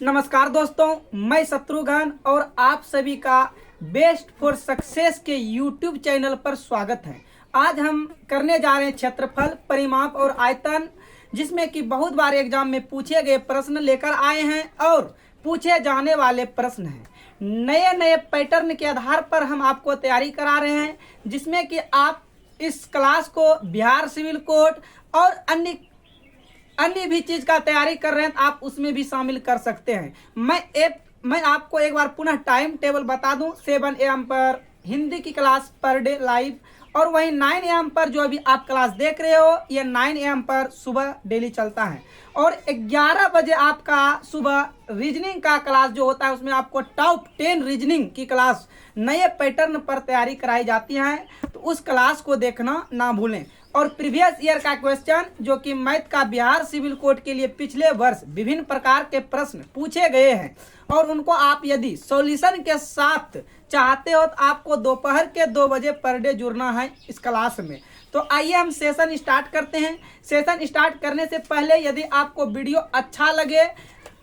नमस्कार दोस्तों, मैं शत्रुघ्न और आप सभी का बेस्ट फॉर सक्सेस के यूट्यूब चैनल पर स्वागत है। आज हम करने जा रहे हैं क्षेत्रफल, परिमाप और आयतन, जिसमें कि बहुत बार एग्जाम में पूछे गए प्रश्न लेकर आए हैं और पूछे जाने वाले प्रश्न हैं। नए नए पैटर्न के आधार पर हम आपको तैयारी करा रहे हैं, जिसमें कि आप इस क्लास को बिहार सिविल कोड और अन्य भी चीज का तैयारी कर रहे हैं तो आप उसमें भी शामिल कर सकते हैं। मैं आपको एक बार पुनः टाइम टेबल बता दूं। 7 AM पर हिंदी की क्लास पर डे लाइव, और वहीं 9 AM पर जो अभी आप क्लास देख रहे हो ये 9 AM पर सुबह डेली चलता है। और 11 बजे आपका सुबह रीजनिंग का क्लास जो होता है उसमें आपको टॉप 10 रीजनिंग की क्लास नए पैटर्न पर तैयारी कराई जाती है, तो उस क्लास को देखना ना भूलें। और प्रीवियस ईयर का क्वेश्चन जो कि मैथ का बिहार सिविल कोड के लिए पिछले वर्ष विभिन्न प्रकार के प्रश्न पूछे गए हैं और उनको आप यदि सॉल्यूशन के साथ चाहते हो तो आपको दोपहर के 2 बजे पर डे जुड़ना है इस क्लास में। तो आइए हम सेशन स्टार्ट करते हैं। सेशन स्टार्ट करने से पहले यदि आपको वीडियो अच्छा लगे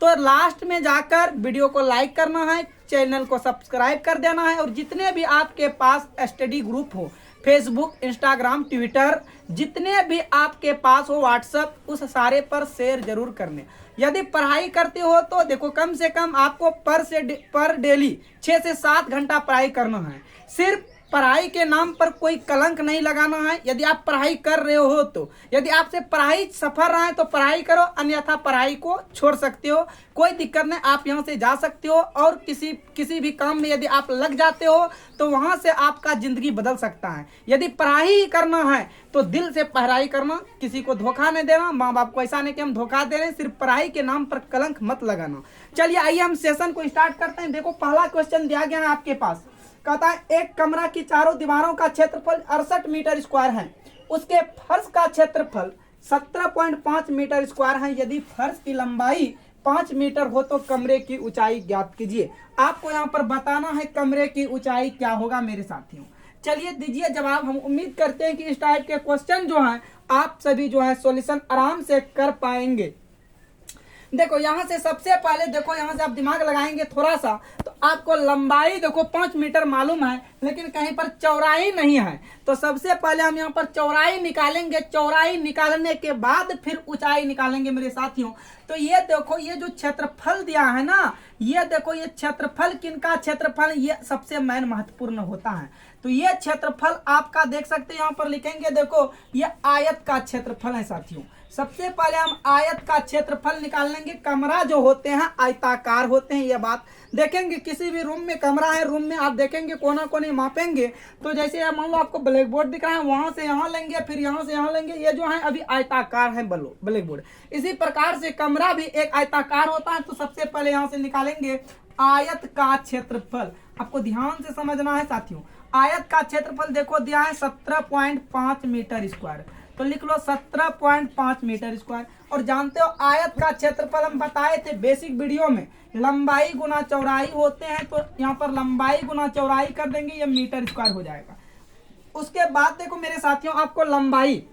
तो लास्ट में जाकर वीडियो को लाइक करना है, चैनल को सब्सक्राइब कर देना है, और जितने भी आपके पास स्टडी ग्रुप हो, फेसबुक, इंस्टाग्राम, ट्विटर, जितने भी आपके पास हो, व्हाट्सएप, उस सारे पर शेयर जरूर करने। यदि पढ़ाई करते हो तो देखो कम से कम आपको पर डेली 6 से 7 घंटा पढ़ाई करना है। सिर्फ पढ़ाई के नाम पर कोई कलंक नहीं लगाना है। यदि आप पढ़ाई कर रहे हो तो यदि आपसे पढ़ाई सफर रहा है तो पढ़ाई करो, अन्यथा पढ़ाई को छोड़ सकते हो, कोई दिक्कत नहीं। आप यहाँ से जा सकते हो और किसी भी काम में यदि आप लग जाते हो तो वहां से आपका जिंदगी बदल सकता है। यदि पढ़ाई ही करना है तो दिल से पढ़ाई करना, किसी को धोखा नहीं देना। माँ बाप को ऐसा नहीं कि हम धोखा दे रहे हैं, सिर्फ पढ़ाई के नाम पर कलंक मत लगाना। चलिए आइए हम सेशन को स्टार्ट करते हैं। देखो पहला क्वेश्चन दिया गया है आपके पास, कहता है एक कमरा की चारों दीवारों का क्षेत्रफल 68 मीटर स्क्वायर है, उसके फर्श का क्षेत्रफल 17.5 मीटर स्क्वायर है। यदि फर्श की लंबाई 5 मीटर हो तो कमरे की ऊंचाई ज्ञात कीजिए। आपको यहाँ पर बताना है कमरे की ऊंचाई क्या होगा मेरे साथियों। चलिए दीजिए जवाब। हम उम्मीद करते हैं कि इस टाइप के क्वेश्चन जो है आप सभी जो है सॉल्यूशन आराम से कर पाएंगे। देखो यहाँ से सबसे पहले देखो, यहाँ से आप दिमाग लगाएंगे थोड़ा सा तो आपको लंबाई देखो 5 मीटर मालूम है, लेकिन कहीं पर चौड़ाई नहीं है। तो सबसे पहले हम यहाँ पर चौड़ाई निकालेंगे। चौड़ाई निकालने के बाद फिर ऊंचाई निकालेंगे मेरे साथियों। तो ये देखो, ये जो क्षेत्रफल दिया है ना, ये देखो ये क्षेत्रफल किनका क्षेत्रफल, ये सबसे मेन महत्वपूर्ण होता है। तो ये क्षेत्रफल आपका देख सकते हैं, यहाँ पर लिखेंगे देखो ये आयत का क्षेत्रफल है साथियों। सबसे पहले हम आयत का क्षेत्रफल निकाल लेंगे। कमरा जो होते हैं आयताकार होते हैं, ये बात देखेंगे। किसी भी रूम में कमरा है, रूम में आप देखेंगे कोना कोने मापेंगे तो जैसे मान लो आपको ब्लैक बोर्ड दिख रहा है, वहां से यहाँ लेंगे, फिर यहाँ से यहाँ लेंगे। ये जो है अभी आयताकार है ब्लैक बोर्ड। इसी प्रकार से कमरा भी एक आयताकार होता है। तो सबसे पहले यहाँ से निकालेंगे आयत का क्षेत्रफल। आपको ध्यान से समझना है साथियों। आयत का क्षेत्रफल देखो दिया है 17.5 मीटर स्क्वायर, तो लिख लो 17.5 मीटर स्क्वायर। और जानते हो आयत का क्षेत्रफल हम बताए थे बेसिक वीडियो में, लंबाई गुना चौड़ाई होते हैं। तो यहाँ पर लंबाई गुना चौड़ाई कर देंगे, ये मीटर स्क्वायर हो जाएगा। उसके बाद देखो मेरे साथियों, आपको लंबाई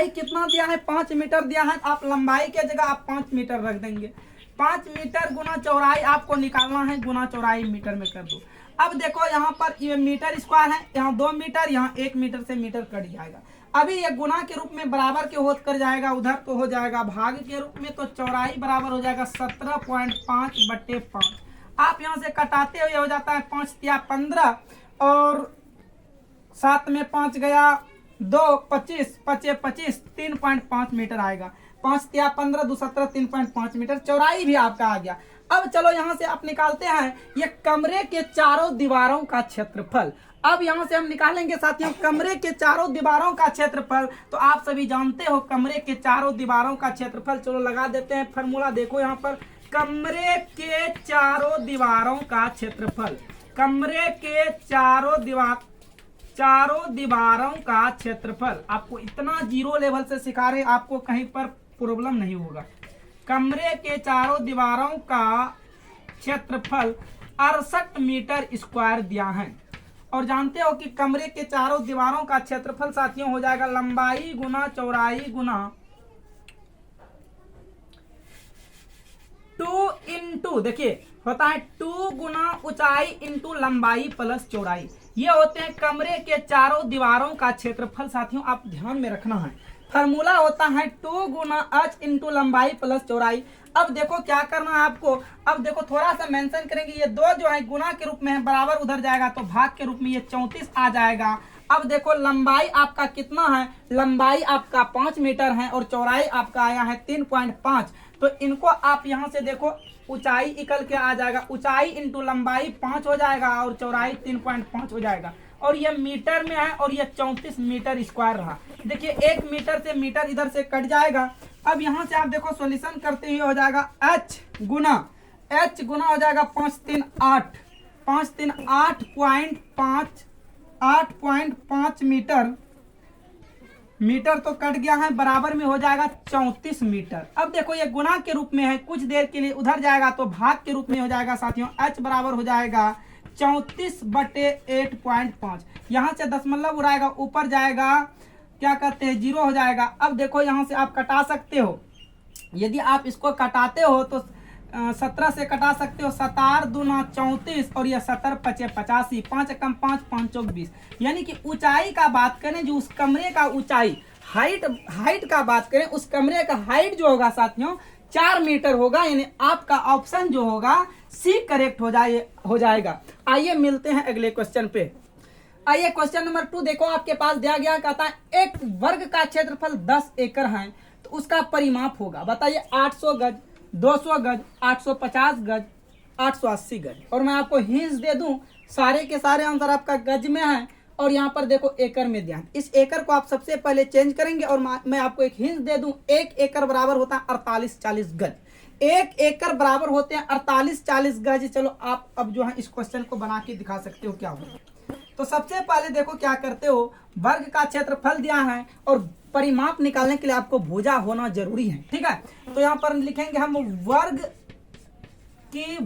कितना दिया है, 5 मीटर दिया है। आप लंबाई के जगह आप 5 मीटर रख देंगे। 5 मीटर गुना चौड़ाई आपको निकालना है, गुना चौड़ाई मीटर में कर दो। अब देखो यहाँ पर ये मीटर स्क्वायर है, यहाँ 2 मीटर, यहाँ 1 मीटर से मीटर कट जाएगा। अभी ये गुना के रूप में बराबर के होत कर जाएगा, उधर तो हो जाएगा भाग के रूप में। तो चौड़ाई बराबर हो जाएगा 17.5/5। आप यहाँ से कटाते हुए हो जाता है 5 तिया 15 और 7 में 5 गया 2, 25, 25, 25, 3.5 मीटर आएगा। 5 तिया 15, 2 17, 3.5 मीटर चौड़ाई भी आपका आ गया। अब चलो यहाँ से आप निकालते हैं ये कमरे के चारों दीवारों का क्षेत्रफल। अब यहाँ से हम निकालेंगे साथियों कमरे के चारों दीवारों का क्षेत्रफल। तो आप सभी जानते हो कमरे के चारों दीवारों का क्षेत्रफल। चलो लगा देते हैं फॉर्मूला। देखो यहाँ पर कमरे के चारों दीवारों का क्षेत्रफल, कमरे के चारों दीवारों का क्षेत्रफल। आपको इतना जीरो लेवल से सिखा रहे, आपको कहीं पर प्रॉब्लम नहीं होगा। कमरे के चारों दीवारों का क्षेत्रफल 68 मीटर स्क्वायर दिया है। और जानते हो कि कमरे के चारों दीवारों का क्षेत्रफल साथियों हो जाएगा लंबाई गुना चौड़ाई गुना 2 इंटू, देखिए होता है 2 गुना ऊंचाई इंटू लंबाई प्लस चौड़ाई। ये होते हैं कमरे के चारों दीवारों का क्षेत्रफल। साथियों आप ध्यान में रखना है, फार्मूला होता है 2 गुना h इंटू लंबाई प्लस चौड़ाई। अब देखो क्या करना है आपको, अब देखो थोड़ा सा मेंशन करेंगे, ये 2 जो है गुना के रूप में है, बराबर उधर जाएगा तो भाग के रूप में ये 34 आ जाएगा। अब देखो लंबाई आपका कितना है, लंबाई आपका 5 मीटर है और चौड़ाई आपका आया है 3.5। तो इनको आप यहाँ से देखो ऊंचाई निकल के आ जाएगा, ऊंचाई इंटू लंबाई 5 हो जाएगा और चौड़ाई 3.5 हो जाएगा। और ये मीटर में है और ये 34 मीटर स्क्वायर रहा। देखिए 1 मीटर से मीटर इधर से कट जाएगा। अब यहाँ से आप देखो सॉल्यूशन करते हुए हो जाएगा h गुना हो जाएगा 5 3 8 8.5 मीटर तो कट गया है, बराबर में हो जाएगा 34 मीटर। अब देखो ये गुना के रूप में है, कुछ देर के लिए उधर जाएगा तो भाग के रूप में हो जाएगा साथियों। h बराबर हो जाएगा 34/8.5। यहाँ से दशमलव उड़ाएगा, ऊपर जाएगा क्या कहते हैं 0 हो जाएगा। अब देखो यहाँ से आप कटा सकते हो, यदि आप इसको कटाते हो तो 17 से कटा सकते हो, 7 दूना 34 और यह 70 पचे 85, 5 कम 5 5 चौक 20। यानी कि ऊंचाई का बात करें, जो उस कमरे का ऊंचाई हाइट का बात करें, उस कमरे का हाइट जो होगा साथियों 4 मीटर होगा। यानी आपका ऑप्शन जो होगा सी करेक्ट हो जाएगा। आइए मिलते हैं अगले क्वेश्चन पे। आइए क्वेश्चन नंबर 2 देखो आपके पास दिया गया, कहता है एक वर्ग का क्षेत्रफल 10 एकड़ है तो उसका परिमाप होगा। बताइए 800 गज, 200 गज, 850 गज, 880 गज। और मैं आपको हिंट्स दे दूं, सारे के सारे आंसर आपका गज में है और यहाँ पर देखो एकड़ में ध्यान। इस एकड़ को आप सबसे पहले चेंज करेंगे और मैं आपको एक हिंट दे दूं, 1 एकड़ बराबर होता है 48-40 गज। 1 एकड़ बराबर होते हैं 48-40 गज। चलो आप अब जो है इस क्वेश्चन को बना के दिखा सकते हो क्या होगा। तो सबसे पहले देखो क्या करते हो, वर्ग का क्षेत्रफल दिया है और परिमाप निकालने के लिए आपको भुजा होना जरूरी है, ठीक है। तो यहाँ पर लिखेंगे हम वर्ग की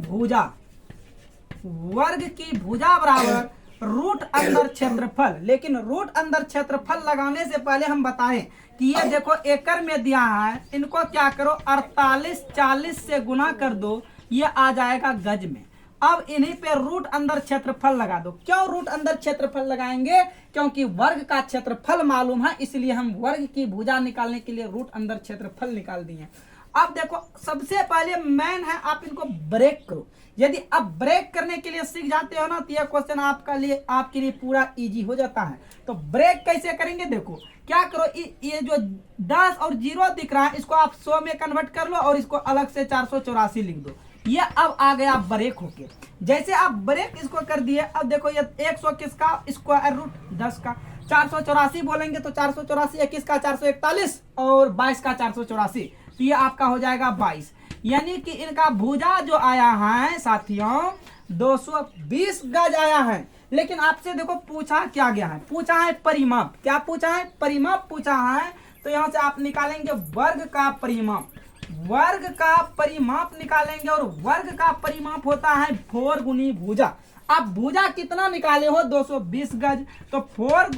भुजा बराबर रूट अंदर क्षेत्रफल। लेकिन रूट अंदर क्षेत्रफल लगाने से पहले हम बताएं कि ये देखो एकड़ में दिया है, इनको क्या करो 48-40 से गुना कर दो, ये आ जाएगा गज में। अब इन्हीं पे रूट अंदर क्षेत्रफल लगा दो। क्यों रूट अंदर क्षेत्रफल लगाएंगे, क्योंकि वर्ग का क्षेत्रफल मालूम है, इसलिए हम वर्ग की भुजा निकालने के लिए रूट अंदर क्षेत्रफल निकाल दिए। अब देखो सबसे पहले मेन है, आप इनको ब्रेक करो। यदि आप ब्रेक करने के लिए सीख जाते हो ना तो यह क्वेश्चन आपके लिए पूरा इजी हो जाता है। तो ब्रेक कैसे करेंगे, देखो क्या करो, ये जो 10 और 0 दिख रहा है इसको आप 100 में कन्वर्ट कर लो और इसको अलग से 484 लिख दो। ये अब आ गया ब्रेक होके। जैसे आप ब्रेक इसको कर दिए, अब देखो ये 100 किसका स्क्वायर रूट 10 का, 484 बोलेंगे तो 484 21 का 441 और 22 का 484, तो ये आपका हो जाएगा 22। यानी कि इनका भुजा जो आया है साथियों 220 गज आया है। लेकिन आपसे देखो पूछा क्या गया है, पूछा है परिमाप। क्या पूछा है, परिमाप पूछा है। तो यहाँ से आप निकालेंगे वर्ग का परिमाप, वर्ग का परिमाप निकालेंगे और वर्ग का परिमाप होता है 4 गुनी भुजा। आप भुजा कितना निकाले हो 220 गज, तो 4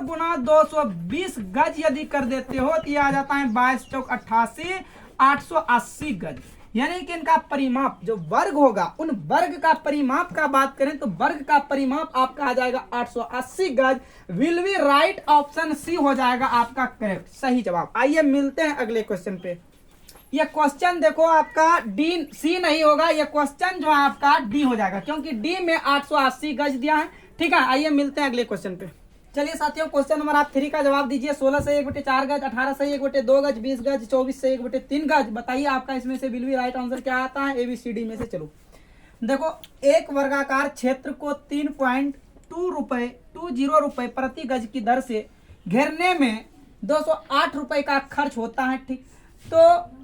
गुना 220 गज यदि कर देते हो तो ये आ जाता है 22 चौक 88 880 गज। यानी कि इनका परिमाप जो वर्ग होगा, उन वर्ग का परिमाप का बात करें तो वर्ग का परिमाप आपका आ जाएगा 880 गज। Will be right, option C हो जाएगा आपका करेक्ट, सही जवाब। आइए मिलते हैं अगले क्वेश्चन पे। ये क्वेश्चन देखो आपका डी सी नहीं होगा, ये क्वेश्चन जो है आपका डी हो जाएगा, क्योंकि डी में 880 गज दिया है, ठीक है। आइए मिलते हैं अगले क्वेश्चन पे। चलिए साथियों क्वेश्चन नंबर आप 3 का जवाब दीजिए। 16 से 1/4 गज, 18 से 1/2 गज, 20 गज, 24 से 1/3 गज। बताइए आपका इसमें से विल बी राइट आंसर क्या आता है, ABCD में से। चलो देखो, एक वर्गाकार क्षेत्र को 3.20 रुपए प्रति गज की दर से घेरने में 208 रुपए का खर्च होता है, ठीक। तो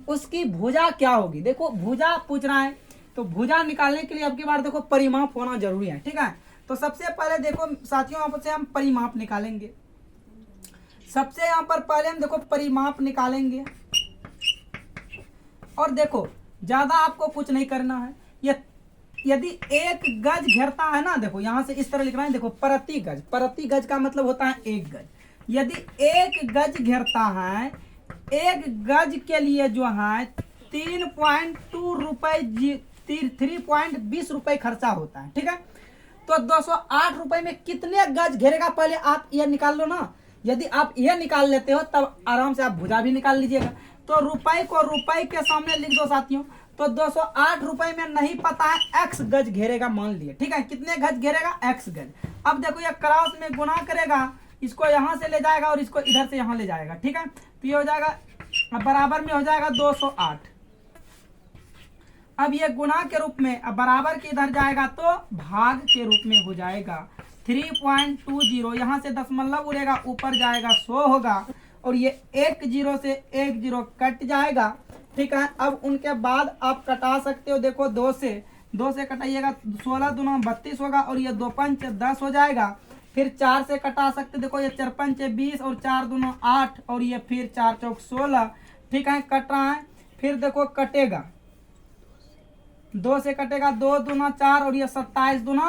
उसकी भुजा क्या होगी, देखो भुजा पूछ रहा है, तो भुजा निकालने के लिए अब की बार देखो परिमाप होना जरूरी है, ठीक है। तो सबसे पहले देखो साथियों यहाँ से हम परिमाप निकालेंगे। सबसे यहाँ पर पहले हम देखो परिमाप निकालेंगे और देखो ज्यादा आपको कुछ नहीं करना है। यदि 1 गज घेरता है ना, देखो यहाँ से इस तरह लिख रहा है, देखो प्रति गज, प्रति गज का मतलब होता है 1 गज। यदि 1 गज घेरता है, 1 गज के लिए जो है 3.2 रुपए 3.20 रुपए खर्चा होता है। ठीक है, तो 208 रुपए में कितने गज घेरेगा पहले आप यह निकाल लो ना। यदि आप यह निकाल लेते हो तब आराम से आप भुजा भी निकाल लीजिएगा। तो रुपए को रुपए के सामने लिख दो साथियों। तो 208 रुपए में नहीं पता है x गज घेरेगा मान लिए। ठीक है, कितने गज घेरेगा x गज। अब देखो ये क्रॉस में गुना करेगा, इसको यहां से ले जाएगा और इसको इधर से यहां ले जाएगा। ठीक है, तो ये हो जाएगा बराबर में हो जाएगा 208। अब ये गुना के रूप में, अब बराबर के इधर जाएगा तो भाग के रूप में हो जाएगा 3.20। यहाँ से दशमलव उड़ेगा, ऊपर जाएगा 100 होगा और ये 1 0 से 1 0 कट जाएगा। ठीक है, अब उनके बाद आप कटा सकते हो। देखो 2 से कटाइएगा, 16 दूना 32 होगा और ये 2 पंच 10 हो जाएगा। फिर 4 से कटा सकते, देखो ये 4 पंच 20 और 4 दूना 8 और ये फिर 4 चौक 16। ठीक है, कट रहा है। फिर देखो कटेगा, 2 से कटेगा, 2 दूना 4 और ये 27 दूना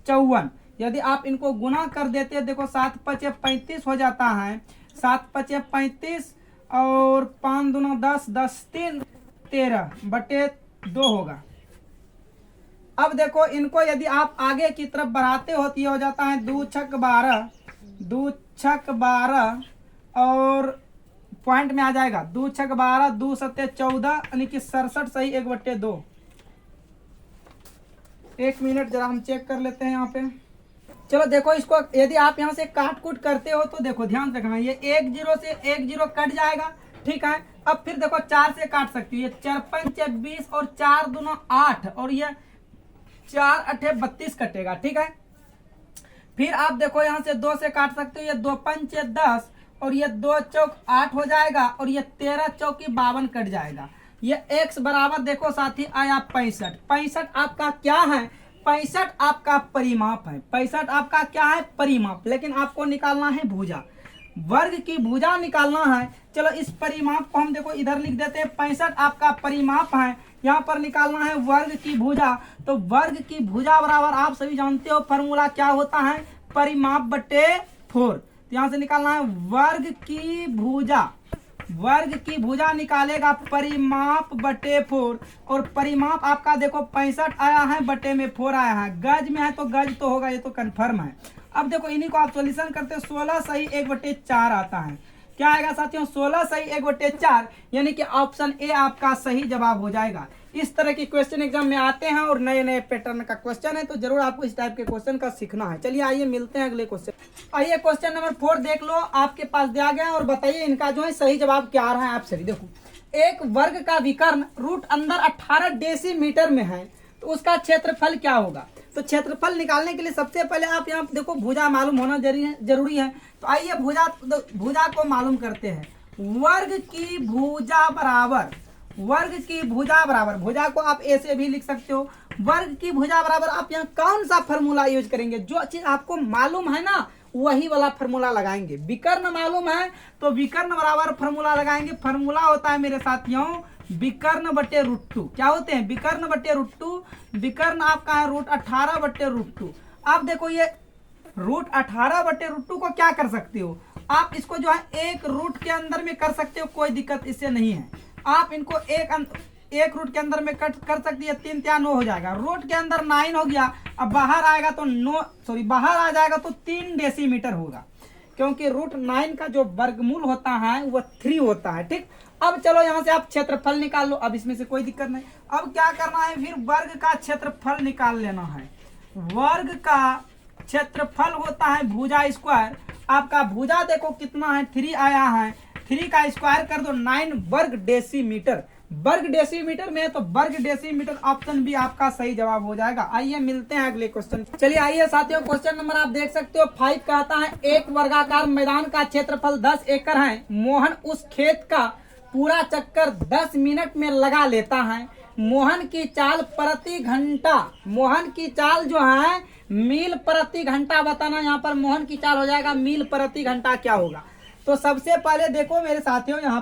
54। यदि आप इनको गुना कर देते हैं, देखो 7 पचे 35 हो जाता है। 7 पचे 35 और 5 दूना 10, 10 3 13 बटे 2 होगा। अब देखो इनको यदि आप आगे की तरफ बढ़ाते हो तो ये हो जाता है 2 छक 12, 2 छक 12 और पॉइंट में आ जाएगा 2 छक 12, 2 सत्ते 14 यानी कि 67 सही 1/2। 1 मिनट जरा हम चेक कर लेते हैं यहाँ पे। चलो देखो इसको यदि आप यहाँ से काट कूट करते हो तो देखो ध्यान रखना, ये 1 0 से 1 0 कट जाएगा। ठीक है, अब फिर देखो 4 से काट सकती हो, ये 4 पंच 20 और 4 दूना 8 और ये 4 8 32 कटेगा। ठीक है, फिर आप देखो यहाँ से 2 से काट सकते हो, ये 2 पंच 10 और ये 2 चौक 8 हो जाएगा और ये 13 चौकी 52 कट जाएगा। ये x बराबर देखो साथी आया 65। 65 आपका क्या है? 65 आपका परिमाप है। 65 आपका क्या है? परिमाप। लेकिन आपको निकालना है भुजा, वर्ग की भुजा निकालना है। चलो इस परिमाप को हम देखो इधर लिख देते हैं। 65 आपका परिमाप है, यहाँ पर निकालना है वर्ग की भुजा। तो वर्ग की भुजा बराबर आप सभी जानते हो फॉर्मूला क्या होता है, परिमाप बटे 4। तो यहाँ से निकालना है वर्ग की भुजा। वर्ग की भुजा निकालेगा परिमाप बटे 4 और परिमाप आपका देखो 65 आया है, बटे में 4 आया है। गज में है तो गज तो होगा, ये तो कन्फर्म है। अब देखो इन्हीं को आप सॉल्यूशन करते हो, 16 सही 1/4 आता है। क्या आएगा साथियों? 16 सही 1/4, यानी कि ऑप्शन ए आपका सही जवाब हो जाएगा। इस तरह के क्वेश्चन एग्जाम में आते हैं और नए नए पैटर्न का क्वेश्चन है, तो जरूर आपको इस टाइप के क्वेश्चन का सीखना है। चलिए आइए मिलते हैं अगले क्वेश्चन। आइए क्वेश्चन नंबर 4 देख लो, आपके पास दिया गया और बताइए इनका जो है सही जवाब क्या आ रहा है। आप सभी देखो, एक वर्ग का विकर्ण रूट अंदर 18 डेसीमीटर में है तो उसका क्षेत्रफल क्या होगा। तो क्षेत्रफल निकालने के लिए सबसे पहले आप यहाँ देखो भुजा मालूम होना जरूरी है। तो आइए भुजा को मालूम करते हैं। वर्ग की भुजा बराबर, वर्ग की भुजा बराबर, भुजा को आप ऐसे भी लिख सकते हो। वर्ग की भुजा बराबर आप यहाँ कौन सा फॉर्मूला यूज करेंगे? जो चीज आपको मालूम है ना वही वाला फॉर्मूला लगाएंगे। विकर्ण मालूम है तो विकर्ण बराबर फॉर्मूला लगाएंगे। फॉर्मूला होता है मेरे साथियों विकर्ण बटे √2। क्या होते हैं? विकर्ण बटे √2। विकर्ण आपका है √18 बटे √2। आप देखो ये √18 बटे √2 को क्या कर सकते हो आप, इसको जो है एक रूट के अंदर में कर सकते हो, कोई दिक्कत इससे नहीं है। आप इनको एक रूट के अंदर में कट कर सकती है। 3 3 9 हो जाएगा, रूट के अंदर 9 हो गया। अब बाहर आएगा तो बाहर आ जाएगा तो 3 डेसीमीटर होगा, क्योंकि √9 का जो वर्गमूल होता है वो 3 होता है। ठीक, अब चलो यहाँ से आप क्षेत्रफल निकाल लो। अब इसमें से कोई दिक्कत नहीं। अब क्या करना है, फिर वर्ग का क्षेत्रफल निकाल लेना है। वर्ग का क्षेत्रफल होता है भुजा स्क्वायर। आपका भुजा देखो कितना है, 3 आया है। 3 का स्क्वायर कर दो 9 वर्ग डेसीमीटर। वर्ग डेसीमीटर में है तो वर्ग डेसीमीटर, ऑप्शन बी आपका सही जवाब हो जाएगा। आइए मिलते हैं अगले क्वेश्चन। चलिए आइए साथियों, क्वेश्चन नंबर आप देख सकते हो 5 कहता है एक वर्गाकार मैदान का क्षेत्रफल 10 एकड़ है। मोहन उस खेत का पूरा चक्कर 10 मिनट में लगा लेता है। मोहन की चाल प्रति घंटा, मोहन की चाल जो है मील प्रति घंटा बताना। यहाँ पर मोहन की चाल हो जाएगा मील प्रति घंटा क्या होगा। तो सबसे पहले देखो मेरे साथियों, यहाँ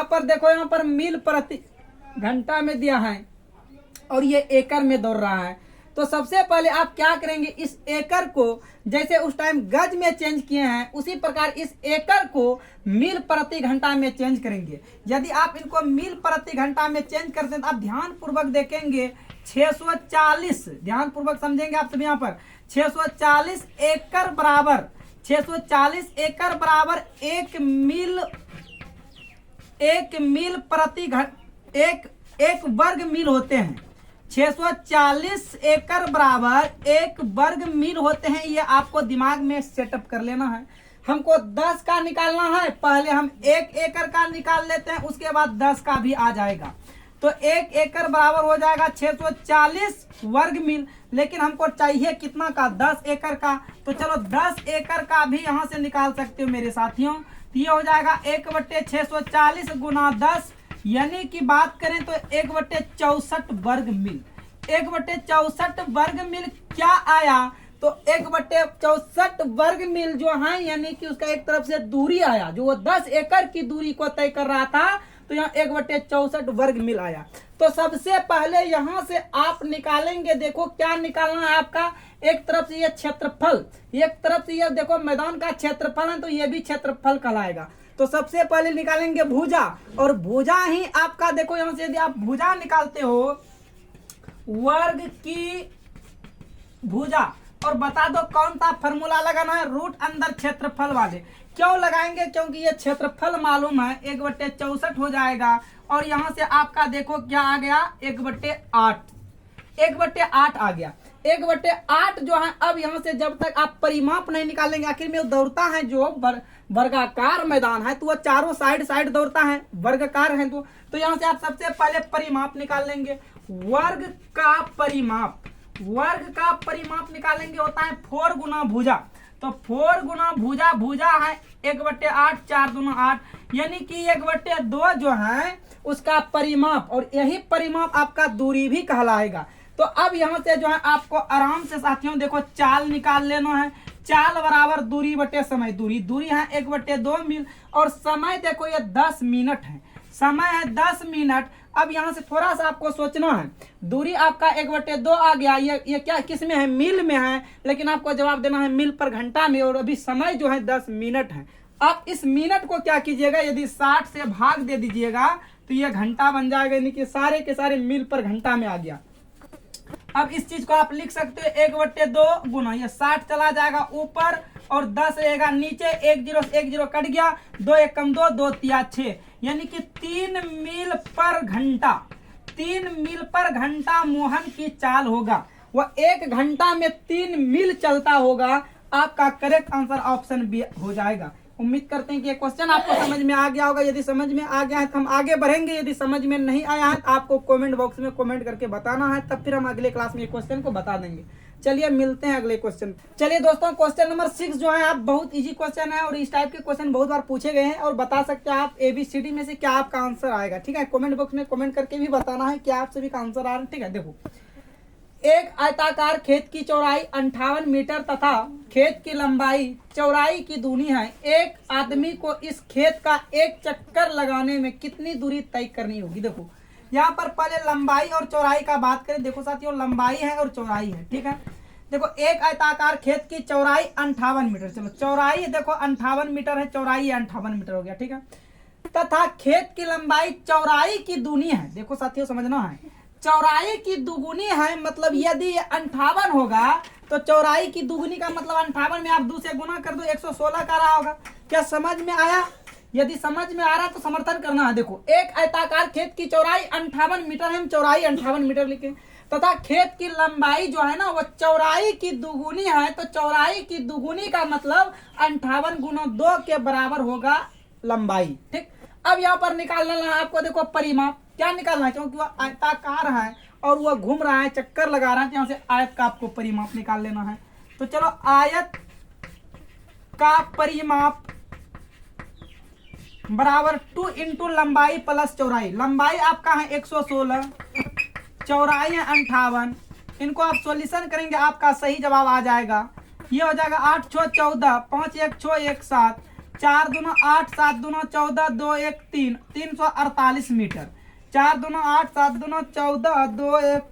पर देखो, यहाँ पर मील प्रति घंटा में दिया है और ये एकड़ में दौड़ रहा है। तो सबसे पहले आप क्या करेंगे, इस एकड़ को जैसे उस टाइम गज में चेंज किए हैं उसी प्रकार इस एकड़ को मील प्रति घंटा में चेंज करेंगे। यदि आप इनको मील प्रति घंटा में चेंज करते हैं तो आप ध्यान पूर्वक देखेंगे 640, ध्यान पूर्वक समझेंगे आप सब यहाँ पर 640 एकड़ बराबर 640 एकड़ बराबर एक मील प्रति एक वर्ग मील होते हैं। 640 एकड़ बराबर एक वर्ग मील होते हैं। ये आपको दिमाग में सेटअप कर लेना है। हमको 10 का निकालना है, पहले हम 1 एकड़ का निकाल लेते हैं, उसके बाद 10 का भी आ जाएगा। तो 1 एकड़ बराबर हो जाएगा 640 वर्ग मील, लेकिन हमको चाहिए कितना का, 10 एकड़ का। तो चलो 10 एकड़ का भी यहाँ से निकाल सकते हो मेरे साथियों। तो ये हो जाएगा 1/640 गुना 10, यानी कि बात करें तो 1/64 वर्ग मील। 1/64 वर्ग मील क्या आया, तो 1/64 वर्ग मील जो है यानी कि उसका एक तरफ से दूरी आया, जो वो 10 एकड़ की दूरी को तय कर रहा था, तो यहाँ 1/64 वर्ग मील आया। तो सबसे पहले यहाँ से आप निकालेंगे, देखो क्या निकालना है आपका, एक तरफ से ये क्षेत्रफल, एक तरफ से ये देखो मैदान का क्षेत्रफल है, तो ये भी क्षेत्रफल कहलाएगा। तो सबसे पहले निकालेंगे भुजा, और भुजा ही आपका देखो यहाँ से यदि आप भुजा निकालते हो, वर्ग की भुजा, और बता दो कौन सा फॉर्मूला लगाना है, रूट अंदर क्षेत्रफल वाले। क्यों लगाएंगे, क्योंकि ये क्षेत्रफल मालूम है, 1/64 हो जाएगा। और यहाँ से आपका देखो क्या आ गया, 1/8, 1/8 आ गया। 1/8 जो है, अब यहाँ से जब तक आप परिमाप नहीं निकालेंगे, आखिर में दौड़ता है जो वर्गाकार मैदान है, तो वह चारों साइड दौड़ता है, वर्गाकार है। तो यहाँ से आप सबसे पहले परिमाप निकाल लेंगे। वर्ग का परिमाप निकालेंगे, होता है 4 गुना भुजा। तो 4 गुना भुजा है 1/8, 4 दूना 8, यानी कि 1/2 जो है उसका परिमाप, और यही परिमाप आपका दूरी भी कहलाएगा। तो अब यहाँ से जो है आपको आराम से साथियों देखो चाल निकाल लेना है। चाल बराबर दूरी बटे समय, दूरी है 1/2 मील, और समय देखो ये 10 मिनट है, समय है 10 मिनट। अब यहाँ से थोड़ा सा आपको सोचना है, दूरी आपका 1/2 आ गया, ये क्या किस में है, मील में है, लेकिन आपको जवाब देना है मील पर घंटा में, और अभी समय जो है 10 मिनट है। आप इस मिनट को क्या कीजिएगा, यदि 60 से भाग दे दीजिएगा तो ये घंटा बन जाएगा, यानी कि सारे के सारे मील पर घंटा में आ गया। अब इस चीज को आप लिख सकते हो 1/2 गुना, ये 60 चला जाएगा ऊपर और 10 रहेगा नीचे, 1 0 कट गया, 2 1 कम 2, 2 3 6, यानी कि 3 मील पर घंटा, 3 मील पर घंटा मोहन की चाल होगा। वह 1 घंटा में 3 मील चलता होगा। आपका करेक्ट आंसर ऑप्शन बी हो जाएगा। उम्मीद करते हैं कि ये क्वेश्चन आपको समझ में आ गया होगा। यदि समझ में आ गया है तो हम आगे बढ़ेंगे, यदि समझ में नहीं आया है तो आपको कमेंट बॉक्स में कमेंट करके बताना है, तब फिर हम अगले क्लास में ये क्वेश्चन को बता देंगे। चलिए मिलते हैं अगले क्वेश्चन। चलिए दोस्तों, क्वेश्चन नंबर 6 जो है आप बहुत इजी क्वेश्चन है, और इस टाइप के क्वेश्चन बहुत बार पूछे गए हैं, और बता सकते हैं आप ABCD में से क्या आपका आंसर आएगा। ठीक है, कमेंट बॉक्स में कमेंट करके भी बताना है क्या आप सभी का आंसर आ रहा है। ठीक है, देखो एक आयताकार खेत की चौड़ाई 58 मीटर तथा खेत की लंबाई चौड़ाई की दूनी है। एक आदमी को इस खेत का एक चक्कर लगाने में कितनी दूरी तय करनी होगी। देखो यहाँ पर पहले लंबाई और चौड़ाई का बात करें। देखो साथियों, लंबाई है और चौड़ाई है। ठीक है, देखो एक आयताकार खेत की चौड़ाई 58 मीटर, चलो चौड़ाई देखो 58 मीटर है, चौड़ाई 58 मीटर हो गया। ठीक है, तथा खेत की लंबाई चौड़ाई की दूनी है। देखो साथियों समझना है, चौड़ाई की दुगुनी है, मतलब यदि 58 होगा तो चौड़ाई की दुगुनी का मतलब 58 में आप 2 से गुना कर दो, 116 का रहा होगा। क्या समझ में आया? यदि समझ में आ रहा तो समर्थन करना है। देखो एक आयताकार खेत की चौड़ाई 58 मीटर है, हम चौड़ाई 58 मीटर लिखे, तथा खेत की लंबाई जो है ना वो चौड़ाई की दुगुनी है, तो चौड़ाई की दुगुनी का मतलब 58 गुना 2 के बराबर होगा लंबाई। ठीक, अब यहाँ पर निकालना है आपको, देखो परिमाप क्या निकालना है, क्योंकि वह आयताकार है और वह घूम रहा है, चक्कर लगा रहा है, तो यहाँ से आयत का आपको परिमाप निकाल लेना है। तो चलो आयत का परिमाप बराबर 2 इंटू लंबाई प्लस चौड़ाई। लंबाई आपका है 116, चौड़ाई है 58। इनको आप सॉल्यूशन करेंगे, आपका सही जवाब आ जाएगा। ये हो जाएगा 8 6 14, 5 1 6 1 7, 4 दूना 8, 7 दूना 14, 2 1 3, 348 मीटर। 4 दूना 8, 7 दूना 14, 2 1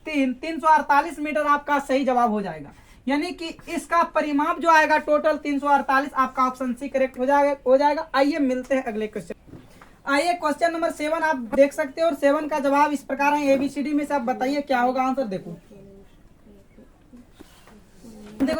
348 मीटर आपका सही जवाब हो जाएगा। यानी कि इसका परिमाप जो आएगा टोटल 348, आपका ऑप्शन सी करेक्ट हो जाएगा। आइए मिलते हैं अगले क्वेश्चन। आइए क्वेश्चन नंबर 7 आप देख सकते हो और 7 का जवाब इस प्रकार है, ABCD में से आप बताइए क्या होगा आंसर। देखो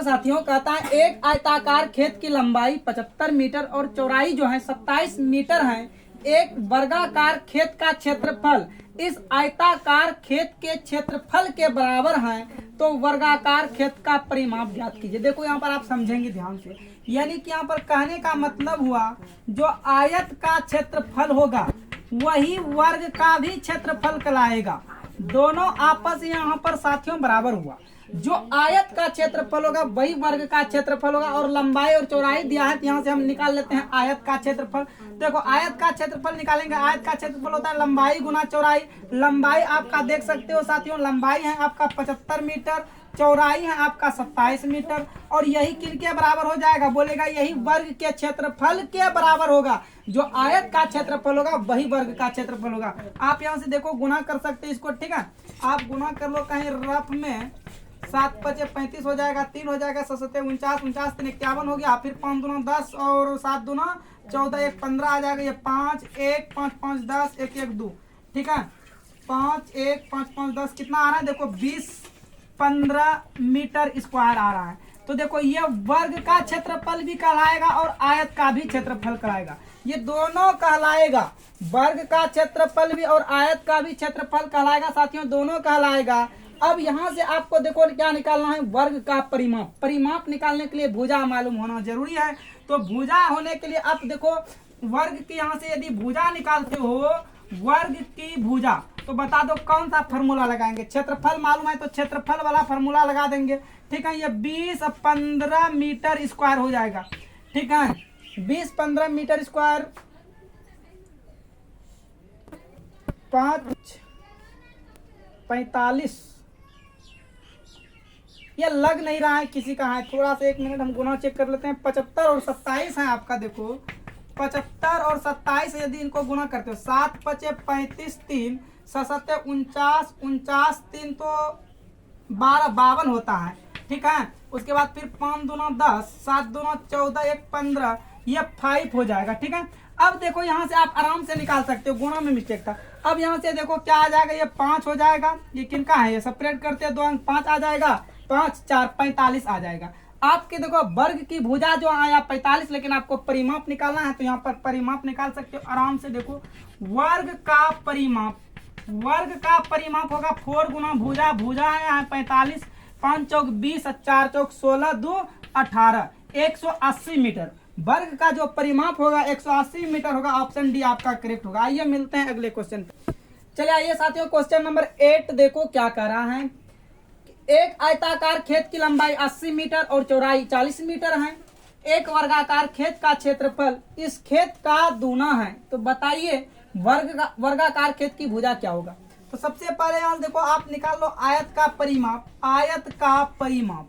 साथियों, कहता है एक आयताकार खेत की लंबाई 75 मीटर और चौड़ाई जो है 27 मीटर है। एक वर्गाकार खेत का क्षेत्रफल इस आयताकार खेत के क्षेत्रफल के बराबर है, तो वर्गाकार खेत का परिमाप ज्ञात कीजिए। देखो यहाँ पर आप समझेंगे ध्यान से, यानी कि यहाँ पर कहने का मतलब हुआ जो आयत का क्षेत्रफल होगा वही वर्ग का भी क्षेत्रफल कहलाएगा। दोनों आपस यहाँ पर साथियों बराबर हुआ। जो आयत का क्षेत्रफल होगा वही वर्ग का क्षेत्रफल होगा। और लंबाई और चौड़ाई दिया है, यहाँ से हम निकाल लेते हैं आयत का क्षेत्रफल। देखो आयत का क्षेत्रफल निकालेंगे, आयत का क्षेत्रफल होता है लंबाई गुना चौड़ाई। लंबाई आपका देख सकते हो साथियों, लंबाई है आपका 75 मीटर, चौड़ाई है आपका 27 मीटर। और यही किनके बराबर हो जाएगा, बोलेगा यही वर्ग के क्षेत्रफल के बराबर होगा। जो आयत का क्षेत्रफल होगा वही वर्ग का क्षेत्रफल होगा। आप यहाँ से देखो गुना कर सकते हैं इसको, ठीक है। आप गुना कर लो कहीं रफ में, 7 5 35 हो जाएगा, 3 हो जाएगा, 7 7 49, 49 3 51 हो गया। फिर 5 दूना 10 और 7 दूना 14, 1 15 आ जाएगा। ये 5 1 5 5 10 1 1 2, ठीक है। 5 1 5 5 10 कितना आ रहा है, देखो 20 15 मीटर स्क्वायर आ रहा है। तो देखो ये वर्ग का क्षेत्रफल भी कहलाएगा और आयत का भी क्षेत्रफल कहलाएगा। ये दोनों कहलाएगा, वर्ग का क्षेत्रफल भी और आयत का भी क्षेत्रफल कहलाएगा साथियों, दोनों कहलाएगा। अब यहाँ से आपको देखो क्या निकालना है, वर्ग का परिमाप। परिमाप निकालने के लिए भुजा मालूम होना जरूरी है। तो भुजा होने के लिए आप देखो वर्ग की यहाँ से यदि भुजा निकालते हो, वर्ग की भुजा, तो बता दो कौन सा फार्मूला लगाएंगे। क्षेत्रफल मालूम है तो क्षेत्रफल वाला फार्मूला लगा देंगे, ठीक है। ये 20 15 मीटर स्क्वायर हो जाएगा, ठीक है। 20 15 मीटर स्क्वायर 5 45, ये लग नहीं रहा है किसी का है, थोड़ा सा 1 मिनट हम गुना चेक कर लेते हैं। 75 और 27 है आपका, देखो 75 और 27 यदि इनको गुना करते हो, 7 5 35 3 7 7 49 49 3 तो 12 52 होता है, ठीक है। उसके बाद फिर 5 दूना 10, 7 दूना 14 1 15, ये 5 हो जाएगा, ठीक है। अब देखो यहाँ से आप आराम से निकाल सकते हो, गुणा में मिस्टेक था। अब यहाँ से देखो क्या आ जाएगा, ये 5 हो जाएगा। ये किनका है, ये सेपरेट करते हैं, 2 अंक 5 आ जाएगा, 5 4 45 आ जाएगा। आपके देखो वर्ग की भुजा जो आया 45, लेकिन आपको परिमाप निकालना है तो यहाँ पर परिमाप निकाल सकते हो आराम से। देखो वर्ग का परिमाप, वर्ग का परिमाप होगा 4 गुना भुजा, भुजा है 45, 5 चौक 20, 4 चौक 16, 2 18, 180 मीटर। वर्ग का जो परिमाप होगा 180 मीटर होगा। ऑप्शन डी आपका करेक्ट होगा। आइए मिलते हैं अगले क्वेश्चन पे। चलिए आइए साथियों, क्वेश्चन नंबर 8 देखो क्या कह रहा है। एक आयताकार खेत की लंबाई 80 मीटर और चौड़ाई 40 मीटर है। एक वर्गाकार खेत का क्षेत्रफल इस खेत का दूना है, तो बताइए वर्गाकार खेत की भुजा क्या होगा। तो सबसे पहले यहाँ देखो आप निकाल लो आयत का परिमाप। आयत का परिमाप,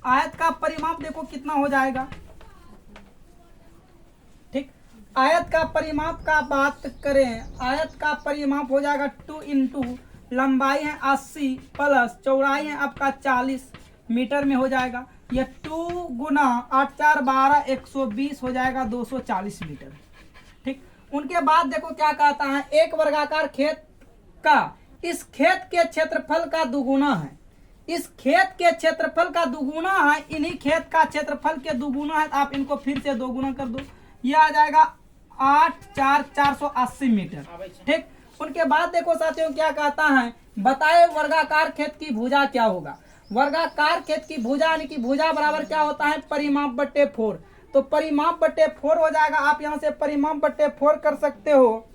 आयत का परिमाप देखो कितना हो जाएगा, ठीक। आयत का परिमाप का बात करें, आयत का परिमाप हो जाएगा 2 इंटू लंबाई है 80 प्लस चौड़ाई है आपका 40 मीटर में हो जाएगा। ये 2 गुना 8 4 12 120 हो जाएगा 240 मीटर, ठीक। उनके बाद देखो क्या कहता है, एक वर्गाकार खेत का इस खेत के क्षेत्रफल का दुगुना है। इस खेत के क्षेत्रफल का दुगुना है, इन्हीं खेत का क्षेत्रफल के दुगुना है। आप इनको फिर से 2 गुना कर दो, ये आ जाएगा 8 4 480 मीटर, ठीक। उनके बाद देखो साथियों क्या कहता है, बताए वर्गाकार खेत की भुजा क्या होगा। वर्गाकार खेत की भुजा यानी कि भुजा बराबर क्या होता है, परिमाप बट्टे 4। तो परिमाप बट्टे 4 हो जाएगा। आप यहां से परिमाप बट्टे 4 कर सकते हो।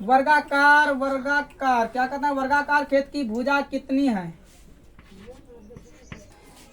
वर्गाकार क्या कहता है, वर्गाकार खेत की भुजा कितनी है।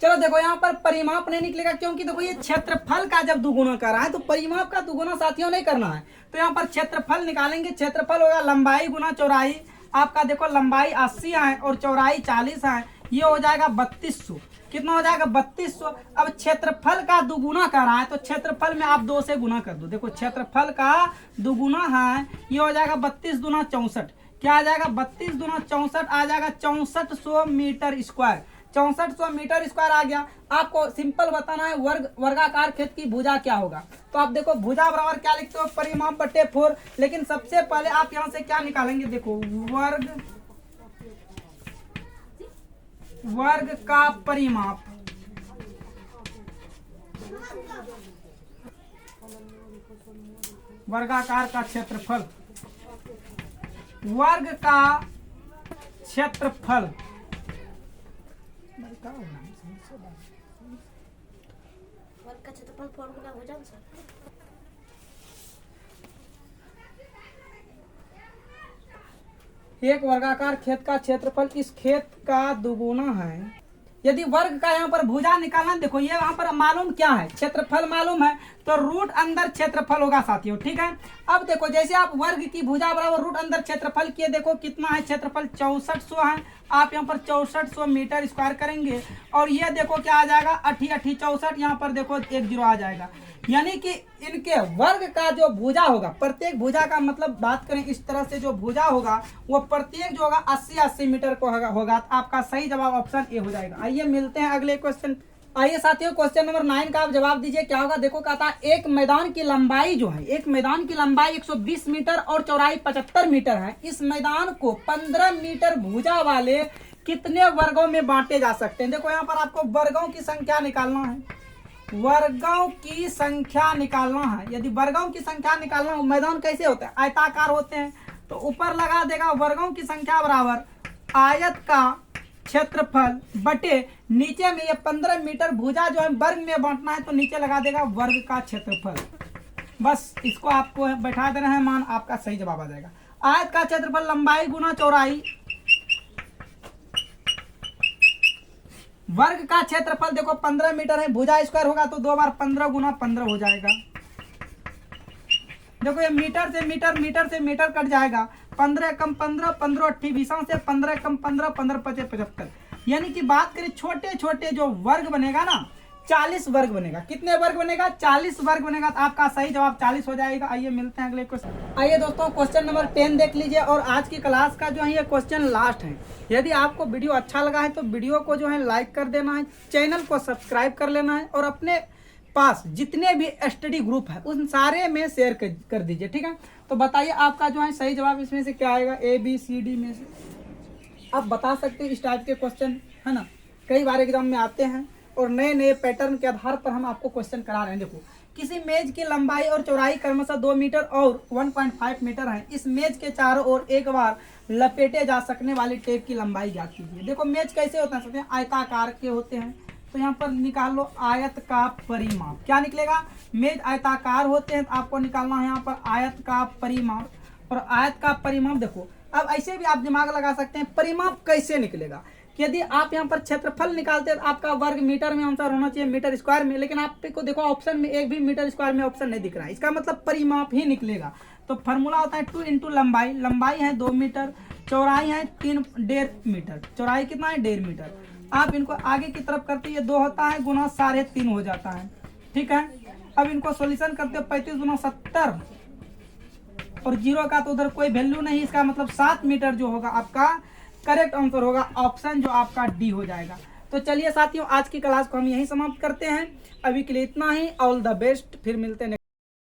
चलो देखो यहाँ पर परिमाप नहीं निकलेगा, क्योंकि देखो ये क्षेत्रफल का जब दुगुना कर रहा है तो परिमाप का दुगुना साथियों नहीं करना है। तो यहाँ पर क्षेत्रफल निकालेंगे। क्षेत्रफल होगा लंबाई गुना चौड़ाई। आपका देखो लंबाई 80 है और चौड़ाई 40 है, ये हो जाएगा 3200, कितना हो जाएगा 3200। अब क्षेत्रफल का दुगुना कर रहा है तो क्षेत्रफल में आप 2 से गुना कर दो। देखो क्षेत्रफल का दुगुना है, ये हो जाएगा 32 दूना 64। क्या आ जाएगा 32 दूना 64 आ जाएगा 6400 मीटर स्क्वायर। 6400 मीटर स्क्वायर आ गया। आपको सिंपल बताना है वर्गाकार खेत की भुजा क्या होगा। तो आप देखो भुजा बराबर क्या लिखते हो, परिमाप बटे 4। लेकिन सबसे पहले आप यहां से क्या निकालेंगे, देखो वर्ग का परिमाप, वर्गाकार का क्षेत्रफल, वर्ग का क्षेत्रफल, वर्ग का क्षेत्रफल फॉर्मूला भुजा सर। एक वर्गाकार खेत का क्षेत्रफल इस खेत का दुगुना है। यदि वर्ग का यहाँ पर भुजा निकालना, देखो ये यहाँ पर मालूम क्या है, क्षेत्रफल मालूम है तो रूट अंदर क्षेत्रफल होगा साथियों, ठीक है। अब देखो जैसे आप वर्ग की भुजा बराबर रूट अंदर क्षेत्रफल किए, देखो कितना है क्षेत्रफल 6400 है। आप यहाँ पर 6400 मीटर स्क्वायर करेंगे और ये देखो क्या आ जाएगा 80 64, यहाँ पर देखो 1 0 आ जाएगा। यानी कि इनके वर्ग का जो भुजा होगा, प्रत्येक भुजा का मतलब बात करें इस तरह से जो भुजा होगा वो प्रत्येक जो होगा 80 मीटर को होगा। तो आपका सही जवाब ऑप्शन ए हो जाएगा। आइए मिलते हैं अगले क्वेश्चन। आइए साथियों क्वेश्चन नंबर 9 का आप जवाब दीजिए क्या होगा। देखो कहता है एक मैदान की लंबाई जो है, एक मैदान की लंबाई 120 मीटर और चौड़ाई 75 मीटर है। इस मैदान को 15 मीटर भुजा वाले कितने वर्गों में बांटे जा सकते हैं। देखो यहाँ पर आपको वर्गों की संख्या निकालना है, वर्गों की संख्या निकालना है। यदि वर्गों की संख्या निकालना हो, मैदान कैसे होते हैं, आयताकार होते हैं, तो ऊपर लगा देगा वर्गों की संख्या बराबर आयत का क्षेत्रफल बटे नीचे में ये 15 मीटर भुजा जो है वर्ग में बांटना है तो नीचे लगा देगा वर्ग का क्षेत्रफल। बस इसको आपको बैठा देना है, मान आपका सही जवाब आ जाएगा। आयत का क्षेत्रफल लंबाई गुना चौड़ाई, वर्ग का क्षेत्रफल देखो 15 मीटर है, भुजा स्क्वायर होगा तो 2 बार 15 गुना 15 हो जाएगा। देखो ये मीटर से मीटर, मीटर से मीटर कट जाएगा। 15 कम 15, 15 28 से 15 कम 15, 15 5 75। यानी कि बात करें छोटे छोटे जो वर्ग बनेगा ना, 40 वर्ग बनेगा। कितने वर्ग बनेगा, 40 वर्ग बनेगा। तो आपका सही जवाब 40 हो जाएगा। आइए मिलते हैं अगले क्वेश्चन। आइए दोस्तों क्वेश्चन नंबर 10 देख लीजिए और आज की क्लास का जो है ये क्वेश्चन लास्ट है। यदि आपको वीडियो अच्छा लगा है तो वीडियो को जो है लाइक कर देना है, चैनल को सब्सक्राइब कर लेना है और अपने पास जितने भी स्टडी ग्रुप है उन सारे में शेयर कर दीजिए, ठीक है। तो बताइए आपका जो है सही जवाब इसमें से क्या आएगा, ABCD में से आप बता सकते हैं। इस टाइप के क्वेश्चन है ना कई बार एग्जाम में आते हैं और नए नए पैटर्न के आधार पर हम आपको क्वेश्चन करा रहे हैं। देखो किसी मेज की लंबाई और चौड़ाई क्रमशः 2 मीटर और 1.5 मीटर है। इस मेज के चारों ओर एक बार लपेटे जा सकने वाली टेप की लंबाई ज्ञात कीजिए। देखो मेज कैसे होता है, आयताकार के होते हैं तो यहाँ पर निकाल लो आयत का परिमाप। क्या निकलेगा, मेज आयताकार होते हैं तो आपको निकालना है यहाँ पर आयत का परिमाप। और आयत का परिमाप देखो अब ऐसे भी आप दिमाग लगा सकते हैं परिमाप कैसे निकलेगा। यदि आप यहाँ पर क्षेत्रफल निकालते हैं तो आपका वर्ग मीटर में आंसर होना चाहिए, मीटर स्क्वायर में, लेकिन आपको देखो ऑप्शन में एक भी मीटर स्क्वायर में ऑप्शन नहीं दिख रहा है। इसका मतलब परिमाप ही निकलेगा। तो फॉर्मूला होता है 2 इंटू लंबाई, लंबाई है 2 मीटर, चौड़ाई है 3.5 मीटर, चौड़ाई कितना है 1.5 मीटर। आप इनको आगे की तरफ करते ये 2 होता है गुना 3.5 हो जाता है, ठीक है। अब इनको सॉल्यूशन करते हो 35 गुना 70 और 0 का तो उधर कोई वैल्यू नहीं, इसका मतलब 7 मीटर जो होगा आपका करेक्ट आंसर होगा ऑप्शन जो आपका डी हो जाएगा। तो चलिए साथियों आज की क्लास को हम यहीं समाप्त करते हैं। अभी के लिए इतना ही। ऑल द बेस्ट, फिर मिलते हैं।